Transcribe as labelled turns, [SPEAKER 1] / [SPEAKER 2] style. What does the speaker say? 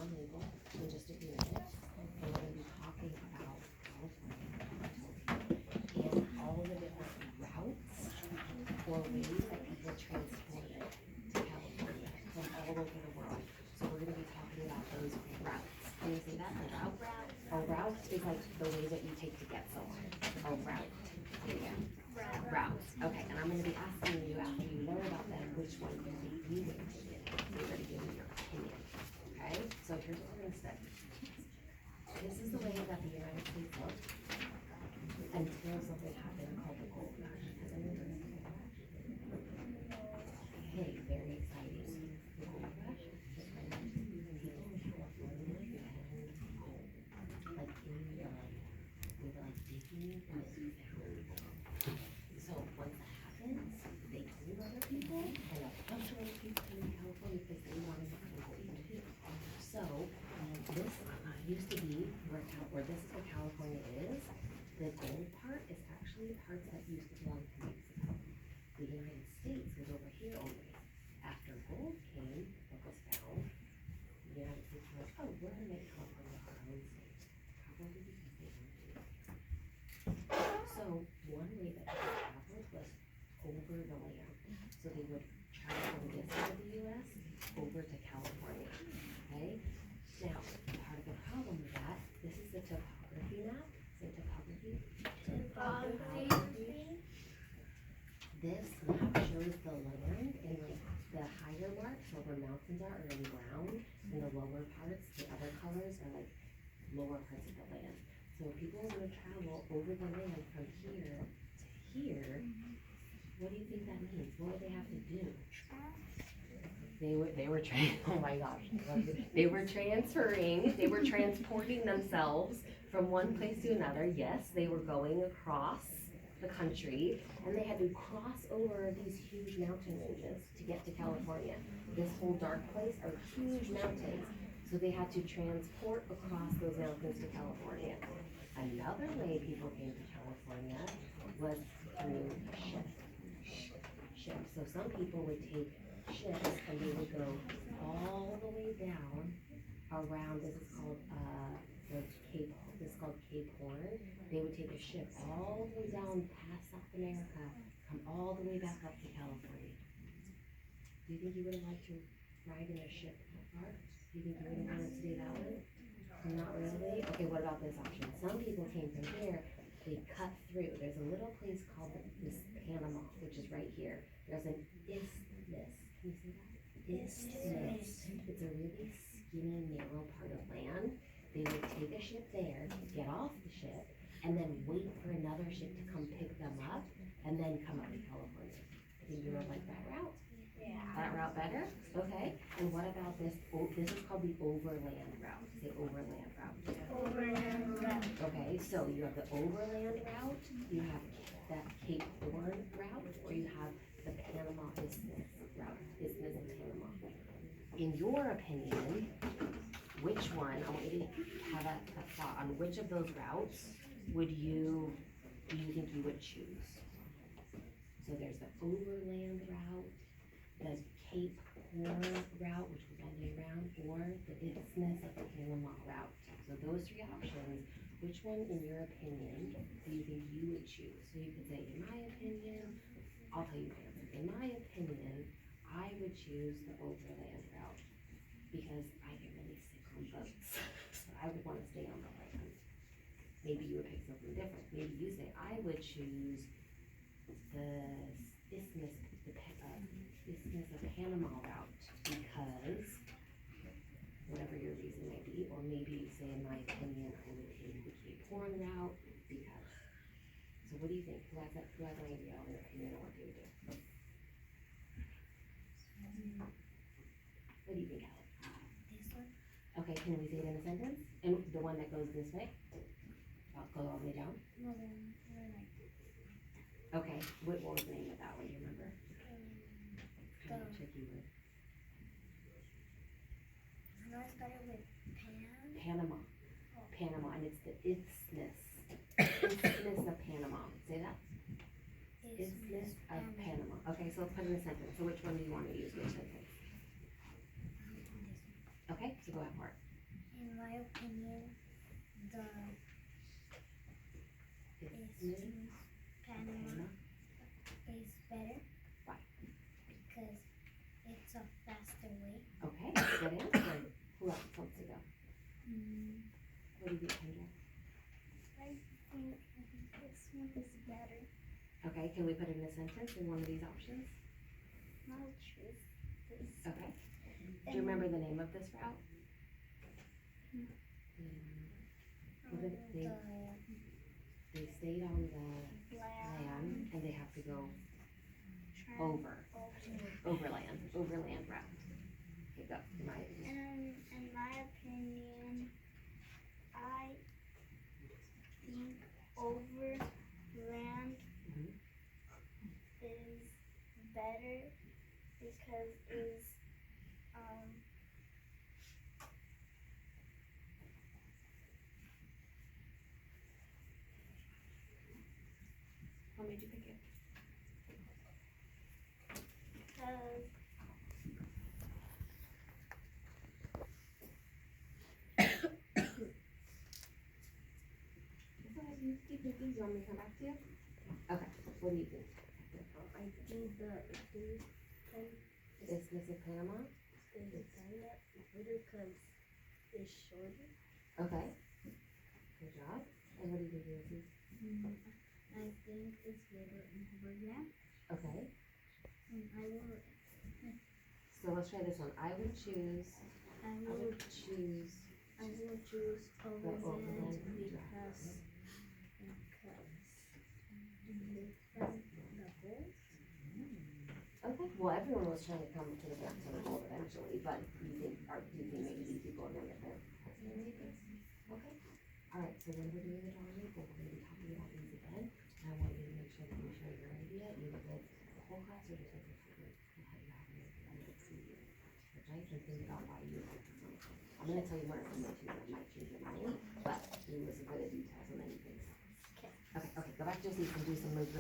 [SPEAKER 1] bilingual in just a few minutes. And we're going to be talking about California and all the different routes or ways that people transport to California from all over the world. So we're going to be talking about those routes. Can you say that? A route? A route is like the way that you take to get somewhere. A route. Yeah. Routes. Okay, and I'm going to be asking you after you learn about them which one you think you would take. You're going to give me your opinion. Okay? So here's what we're going to study. This is the way that the United States looked until something happened called the gold rush. Has anyone heard of the gold rush? Hey, very exciting. The gold rush is when people in California found gold. Like in the they were like digging and they found gold. So once that happens, they told other people, and a bunch of other people came to California because they wanted to find gold too. So this used to be where this is where California is. The gold part is actually parts that used to belong to Mexico. The United States was over here always. After gold came, what was found, the United States was like, oh, we're gonna make California our own state. Probably because they wanted to. So one way that people traveled was over the land. So they would travel from this side of the US over to California. Okay? Now, part of the problem with that, this is the topography map. Say topography. This map shows the land and like the higher marks where mountains are in brown, and the lower parts, the other colors are like lower parts of the land. So if people are going to travel over the land from here to here, what do you think that means? What would they have to do? They were oh my gosh, they were transferring, they were transporting themselves from one place to another. Yes, they were going across the country, and they had to cross over these huge mountain ranges to get to California. This whole dark place are huge mountains, so they had to transport across those mountains to California. Another way people came to California was through ships. So some people would take ships and they would go all the way down around, this is called Cape Horn. They would take a ship all the way down past South America, come all the way back up to California. Do you think you would have liked to ride in a ship that far? Do you think you would have wanted to do that one? Not really? Okay, what about this option? Some people came from here, they cut through. There's a little place called this Panama, which is right here. There's an isthmus. Can you see that? Isthmus. It's a really skinny, narrow part of land. They would take a ship there, get off the ship, and then wait for another ship to come pick them up, and then come up to California. Think you would like that route?
[SPEAKER 2] Yeah.
[SPEAKER 1] That route better? Okay. And what about this? This is called the overland route. Say overland route.
[SPEAKER 2] Overland route.
[SPEAKER 1] Okay, so you have the overland route, you have that Cape Horn route, or you have the Panama Isthmus route, Isthmus of Panama. In your opinion, which one, I want you to have a thought on which of those routes do you think you would choose? So there's the overland route, the Cape Horn route, which was all the way around, or the Isthmus of Panama route. So those three options, which one, in your opinion, do you think you would choose? So you could say, in my opinion, I'll tell you my answer. In my opinion, I would choose the overland route because I get really sick on boats. So I would want to stay on the land. Maybe you would pick something different. Maybe you say, I would choose the Isthmus of Panama route because whatever your reason may be, or maybe you say, in my opinion, I would take the Cape Horn route because. So what do you think? Who has an idea on their opinion on what they would do? What do you think, Alex?
[SPEAKER 2] This one?
[SPEAKER 1] Okay, can we say it in a sentence? And the one that goes this way? I'll go all the way down?
[SPEAKER 2] No, then we're like
[SPEAKER 1] Okay, what was the name of that one, do you remember? Kind of a tricky word.
[SPEAKER 2] no, it started with
[SPEAKER 1] Panama. Panama, and it's the Isthmus. Isthmus of Panama. Say that? Isthmus of Panama. Okay, so let's put it in a sentence. So which one do you want to use? Which sentence? Okay, so go ahead, Mark.
[SPEAKER 2] my opinion, the
[SPEAKER 1] Isthmus
[SPEAKER 2] Panama
[SPEAKER 1] Panama.
[SPEAKER 2] is better.
[SPEAKER 1] Why?
[SPEAKER 2] Because it's a faster way.
[SPEAKER 1] Okay, good answer. Who else wants to go? What do you think, Kendra?
[SPEAKER 2] I think this one is better.
[SPEAKER 1] Okay, can we put in a sentence in one of these options?
[SPEAKER 2] I'll choose this.
[SPEAKER 1] Okay. Do you remember the name of this route? What did they stayed on the land and they have to go overland route. Okay, go.
[SPEAKER 2] In my opinion, I think overland
[SPEAKER 1] Mhm.
[SPEAKER 2] is better because is
[SPEAKER 1] What made you pick it?
[SPEAKER 2] because
[SPEAKER 1] You keep thinking. Do you want me to come back to you? Okay. What do you think?
[SPEAKER 2] I think the
[SPEAKER 1] Isthmus of Panama.
[SPEAKER 2] is better because it's shorter.
[SPEAKER 1] Okay. Good job. And what do you think yours is?
[SPEAKER 2] I think it's better overland.
[SPEAKER 1] Okay.
[SPEAKER 2] And
[SPEAKER 1] So let's try this one. I would choose
[SPEAKER 2] I will
[SPEAKER 1] choose
[SPEAKER 2] choose
[SPEAKER 1] the
[SPEAKER 2] overland
[SPEAKER 1] overland
[SPEAKER 2] because
[SPEAKER 1] route. Okay. Well, everyone was trying to come to the back to the goal eventually, but do you think maybe these people are gonna get there? Okay. All right. So when we're doing the drawing, we're gonna be talking about these again. And I want you to make sure that you share your idea either with the whole class or just with your group. We'll let you have an see you. Okay. And think about why you like this one. I'm gonna tell you more information that might change your mind, but it was a bit of details and then you can. Okay. Okay. Go back to your seats and do some moves.